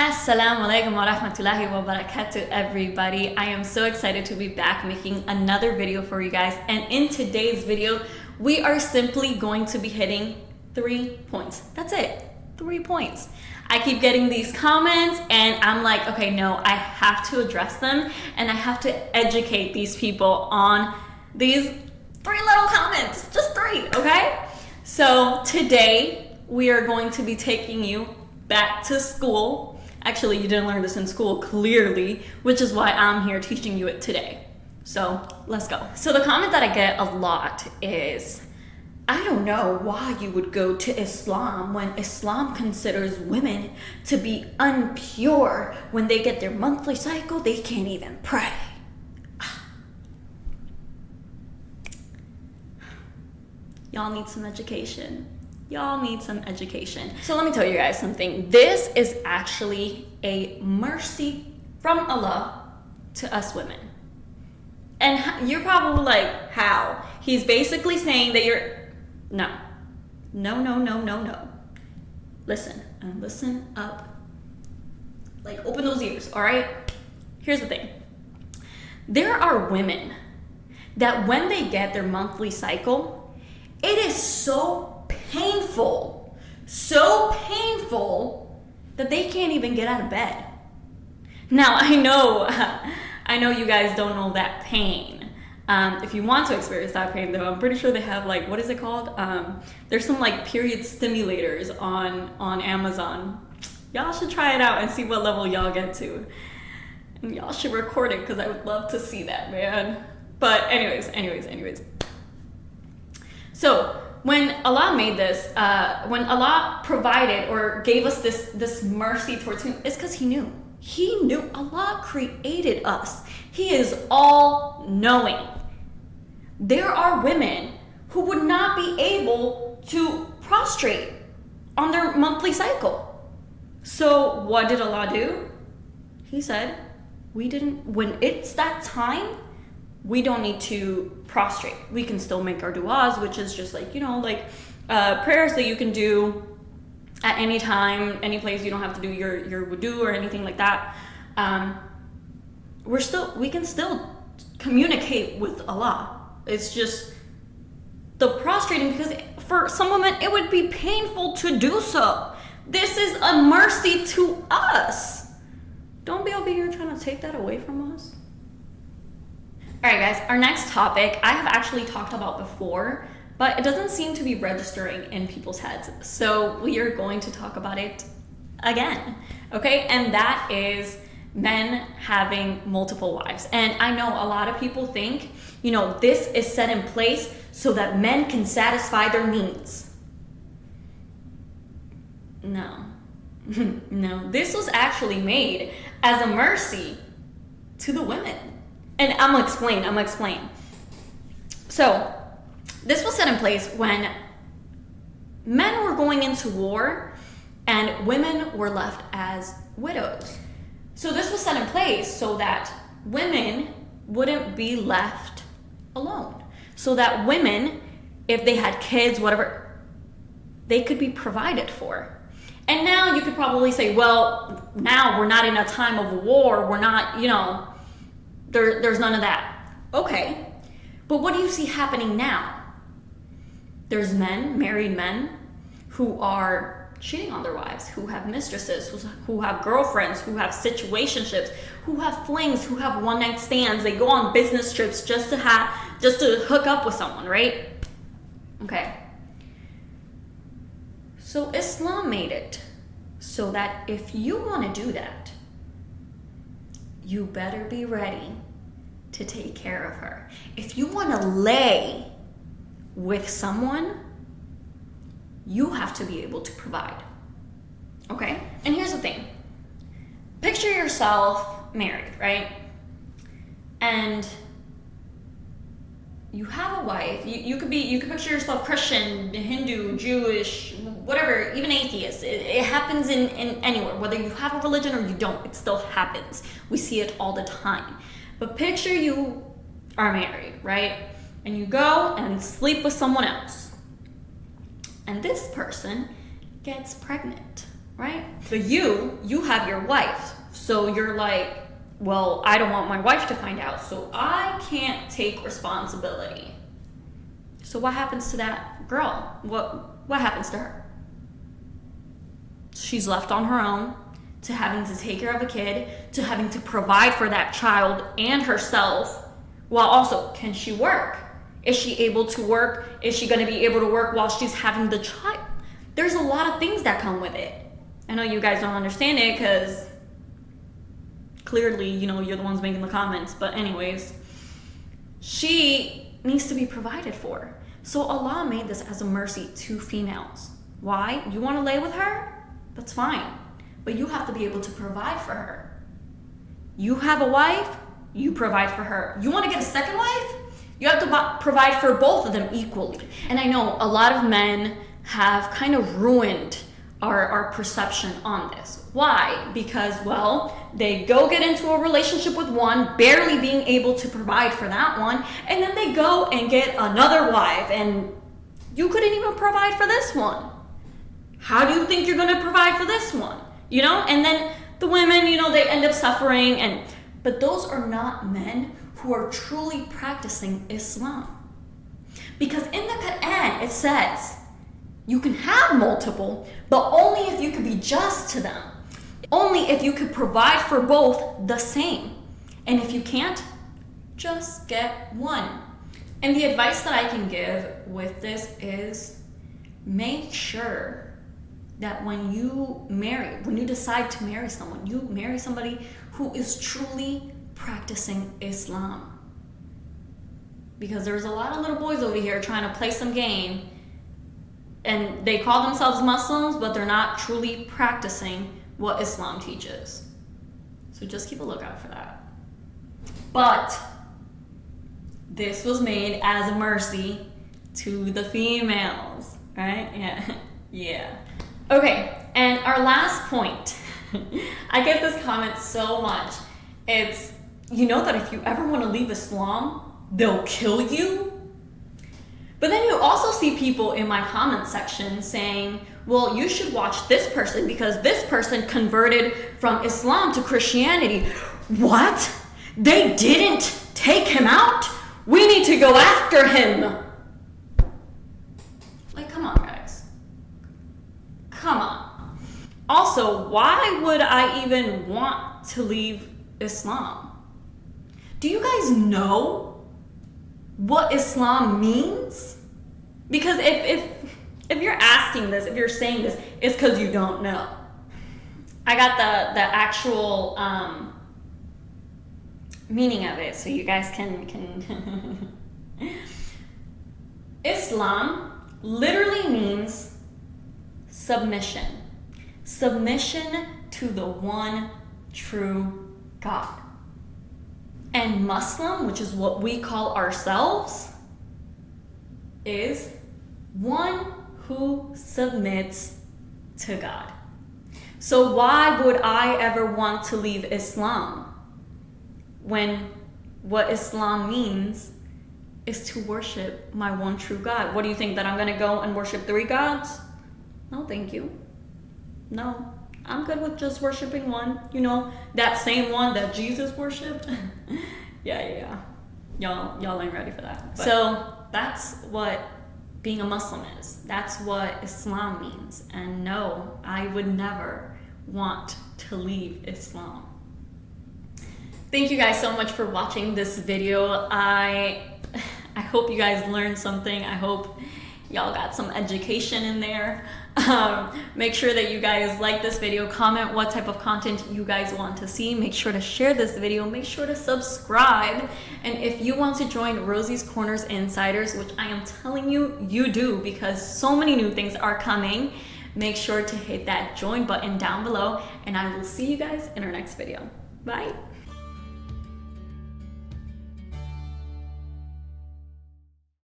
Assalamu alaikum wa rahmatullahi wa barakatuh, everybody. I am so excited to be back making another video for you guys. And in today's video, we are simply going to be hitting 3 points. That's it, 3 points. I keep getting these comments and I'm like, okay, no, I have to address them and I have to educate these people on these 3 little comments, just 3, okay? So today we are going to be taking you back to school. Actually, you didn't learn this in school, clearly, which is why I'm here teaching you it today. So let's go. So the comment that I get a lot is, I don't know why you would go to Islam when Islam considers women to be impure. When they get their monthly cycle, they can't even pray. Y'all need some education. Y'all need some education. So let me tell you guys something. This is actually a mercy from Allah to us women. And you're probably like, how? He's basically saying that you're, no. Listen, and listen up. Like, open those ears, all right? Here's the thing. There are women that when they get their monthly cycle, it is so painful that they can't even get out of bed. Now, I know you guys don't know that pain. If you want to experience that pain though, I'm pretty sure they have, like, what is it called? There's some like period stimulators on Amazon. Y'all should try it out and see what level y'all get to. And y'all should record it because I would love to see that, man. But anyways. So, when Allah made this, when Allah provided or gave us this mercy towards him, it's because he knew. He knew. Allah created us. He is all knowing. There are women who would not be able to prostrate on their monthly cycle. So what did Allah do? He said, when it's that time, we don't need to prostrate. We can still make our du'as, which is just like, prayers that you can do at any time, any place. You don't have to do your wudu or anything like that. We can still communicate with Allah. It's just the prostrating, because for some women, it would be painful to do so. This is a mercy to us. Don't be over here trying to take that away from us. All right, guys, our next topic I have actually talked about before, but it doesn't seem to be registering in people's heads. So we are going to talk about it again, okay? And that is men having multiple wives. And I know a lot of people think, this is set in place so that men can satisfy their needs. No, no, this was actually made as a mercy to the women. And I'm gonna explain. So, this was set in place when men were going into war and women were left as widows. So this was set in place so that women wouldn't be left alone. So that women, if they had kids, whatever, they could be provided for. And now you could probably say, well, now we're not in a time of war, we're not, there's none of that. Okay, but what do you see happening now? There's married men, who are cheating on their wives, who have mistresses, who have girlfriends, who have situationships, who have flings, who have one-night stands. They go on business trips just to hook up with someone, right? Okay. So Islam made it so that if you want to do that, you better be ready to take care of her. If you want to lay with someone, you have to be able to provide. Okay? And here's the thing. Picture yourself married, right? And you have a wife. You could picture yourself Christian, Hindu, Jewish, whatever, even atheist. It happens in anywhere. Whether you have a religion or you don't, it still happens. We see it all the time. But picture you are married, right? And you go and sleep with someone else. And this person gets pregnant, right? But you have your wife. So you're like, well, I don't want my wife to find out, so I can't take responsibility. So what happens to that girl? What happens to her? She's left on her own, to having to take care of a kid, to having to provide for that child and herself, while also, can she work? Is she able to work? Is she going to be able to work while she's having the child? There's a lot of things that come with it. I know you guys don't understand it because clearly, you're the ones making the comments. But anyways, she needs to be provided for. So Allah made this as a mercy to females. Why? You want to lay with her? That's fine. But you have to be able to provide for her. You have a wife, you provide for her. You want to get a second wife? You have to provide for both of them equally. And I know a lot of men have kind of ruined our perception on this. Why? Because, well, they go get into a relationship with one, barely being able to provide for that one, and then they go and get another wife, and you couldn't even provide for this one. How do you think you're going to provide for this one? And then the women, they end up suffering, but those are not men who are truly practicing Islam. Because in the Quran, it says, you can have multiple, but only if you could be just to them. Only if you could provide for both the same. And if you can't, just get one. And the advice that I can give with this is make sure that when you decide to marry someone, you marry somebody who is truly practicing Islam. Because there's a lot of little boys over here trying to play some game, and they call themselves Muslims, but they're not truly practicing what Islam teaches. So just keep a lookout for that. But this was made as a mercy to the females, right? Yeah. Yeah. Okay, and our last point. I get this comment so much. It's, that if you ever want to leave Islam, they'll kill you. But then you also see people in my comment section saying, well, you should watch this person because this person converted from Islam to Christianity. What? They didn't take him out? We need to go after him. Like, come on, guys. Come on. Also, why would I even want to leave Islam? Do you guys know what Islam means? Because if you're asking this, if you're saying this, it's because you don't know. I got the actual meaning of it, so you guys can Islam literally means submission. Submission to the one true God. And Muslim, which is what we call ourselves, is one who submits to God. So why would I ever want to leave Islam when what Islam means is to worship my one true God? What do you think, that I'm going to go and worship 3 gods? No, thank you. No, I'm good with just worshiping one. That same one that Jesus worshipped. Yeah. Y'all ain't ready for that. But. So that's what being a Muslim is. That's what Islam means. And no, I would never want to leave Islam. Thank you guys so much for watching this video. I hope you guys learned something. I hope y'all got some education in there. Make sure that you guys like this video, comment what type of content you guys want to see, make sure to share this video, make sure to subscribe, and if you want to join Rosie's Corners Insiders, which I am telling you, you do, because so many new things are coming, make sure to hit that join button down below, and I will see you guys in our next video. Bye.